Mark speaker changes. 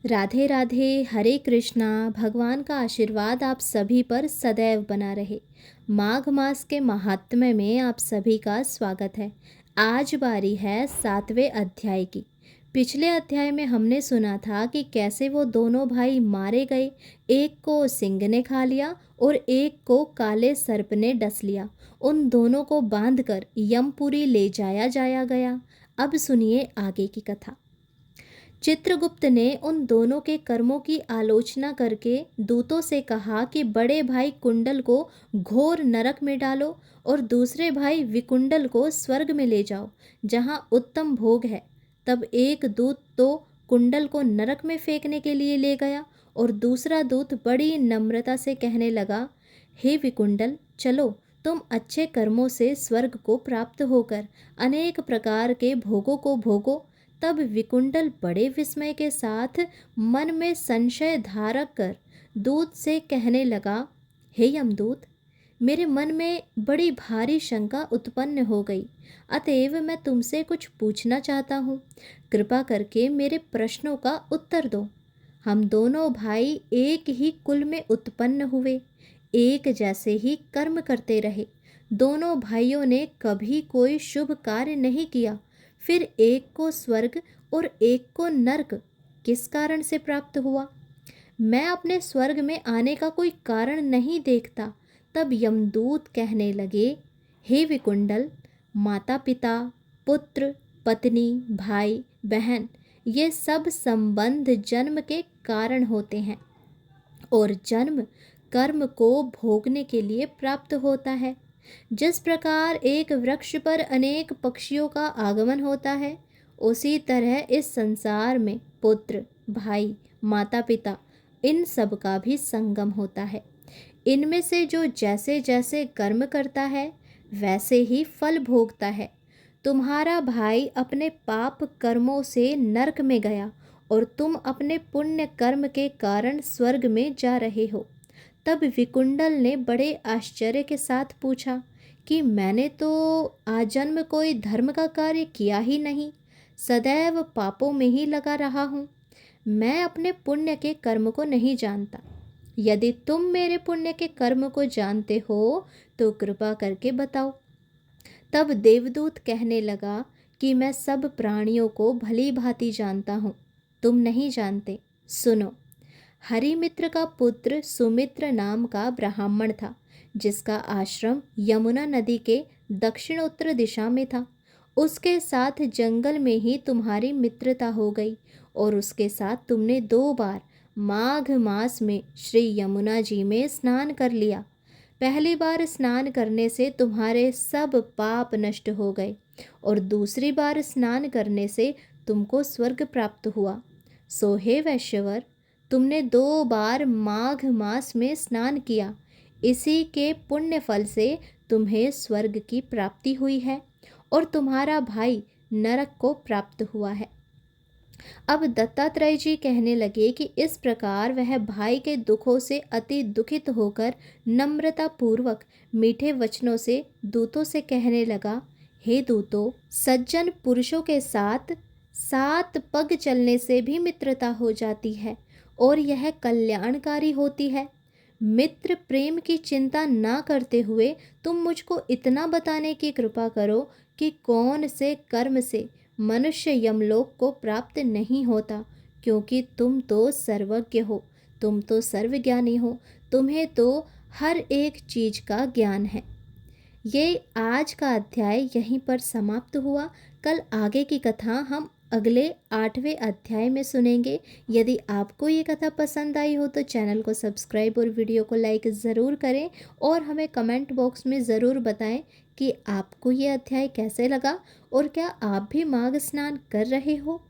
Speaker 1: राधे राधे। हरे कृष्णा। भगवान का आशीर्वाद आप सभी पर सदैव बना रहे। माघ मास के महात्म्य में आप सभी का स्वागत है। आज बारी है 7वें अध्याय की। पिछले अध्याय में हमने सुना था कि कैसे वो दोनों भाई मारे गए। एक को सिंह ने खा लिया और एक को काले सर्प ने डस लिया। उन दोनों को बांधकर यमपुरी ले जाया गया। अब सुनिए आगे की कथा। चित्रगुप्त ने उन दोनों के कर्मों की आलोचना करके दूतों से कहा कि बड़े भाई कुंडल को घोर नरक में डालो और दूसरे भाई विकुंडल को स्वर्ग में ले जाओ, जहाँ उत्तम भोग है। तब एक दूत तो कुंडल को नरक में फेंकने के लिए ले गया और दूसरा दूत बड़ी नम्रता से कहने लगा, हे विकुंडल, चलो, तुम अच्छे कर्मों से स्वर्ग को प्राप्त होकर अनेक प्रकार के भोगों को भोगो। तब विकुंडल बड़े विस्मय के साथ मन में संशय धारक कर दूत से कहने लगा, हे यमदूत, मेरे मन में बड़ी भारी शंका उत्पन्न हो गई, अतएव मैं तुमसे कुछ पूछना चाहता हूँ। कृपा करके मेरे प्रश्नों का उत्तर दो। हम दोनों भाई एक ही कुल में उत्पन्न हुए, एक जैसे ही कर्म करते रहे। दोनों भाइयों ने कभी कोई शुभ कार्य नहीं किया। फिर एक को स्वर्ग और एक को नरक किस कारण से प्राप्त हुआ? मैं अपने स्वर्ग में आने का कोई कारण नहीं देखता। तब यमदूत कहने लगे, हे विकुंडल, माता पिता, पुत्र, पत्नी, भाई, बहन, ये सब संबंध जन्म के कारण होते हैं और जन्म कर्म को भोगने के लिए प्राप्त होता है। जिस प्रकार एक वृक्ष पर अनेक पक्षियों का आगमन होता है, उसी तरह इस संसार में पुत्र, भाई, माता पिता, इन सब का भी संगम होता है। इनमें से जो जैसे जैसे कर्म करता है वैसे ही फल भोगता है। तुम्हारा भाई अपने पाप कर्मों से नरक में गया और तुम अपने पुण्य कर्म के कारण स्वर्ग में जा रहे हो। तब विकुंडल ने बड़े आश्चर्य के साथ पूछा कि मैंने तो आजन्म कोई धर्म का कार्य किया ही नहीं, सदैव पापों में ही लगा रहा हूँ। मैं अपने पुण्य के कर्म को नहीं जानता। यदि तुम मेरे पुण्य के कर्म को जानते हो तो कृपा करके बताओ। तब देवदूत कहने लगा कि मैं सब प्राणियों को भली भांति जानता हूँ, तुम नहीं जानते। सुनो। हरिमित्र का पुत्र सुमित्र नाम का ब्राह्मण था, जिसका आश्रम यमुना नदी के दक्षिण उत्तर दिशा में था। उसके साथ जंगल में ही तुम्हारी मित्रता हो गई और उसके साथ तुमने 2 बार माघ मास में श्री यमुना जी में स्नान कर लिया। पहली बार स्नान करने से तुम्हारे सब पाप नष्ट हो गए और दूसरी बार स्नान करने से तुमको स्वर्ग प्राप्त हुआ। सो हे वैश्यवर, तुमने 2 बार माघ मास में स्नान किया, इसी के पुण्य फल से तुम्हें स्वर्ग की प्राप्ति हुई है और तुम्हारा भाई नरक को प्राप्त हुआ है। अब दत्तात्रेय जी कहने लगे कि इस प्रकार वह भाई के दुखों से अति दुखित होकर नम्रता पूर्वक मीठे वचनों से दूतों से कहने लगा, हे दूतों, सज्जन पुरुषों के साथ 7 पग चलने से भी मित्रता हो जाती है और यह कल्याणकारी होती है। मित्र प्रेम की चिंता ना करते हुए तुम मुझको इतना बताने की कृपा करो कि कौन से कर्म से मनुष्य यमलोक को प्राप्त नहीं होता, क्योंकि तुम तो सर्वज्ञ हो, तुम तो सर्वज्ञानी हो, तुम्हें तो हर एक चीज का ज्ञान है। ये आज का अध्याय यहीं पर समाप्त हुआ। कल आगे की कथा हम अगले 8वें अध्याय में सुनेंगे। यदि आपको ये कथा पसंद आई हो तो चैनल को सब्सक्राइब और वीडियो को लाइक ज़रूर करें और हमें कमेंट बॉक्स में ज़रूर बताएं कि आपको ये अध्याय कैसे लगा और क्या आप भी माघ स्नान कर रहे हो।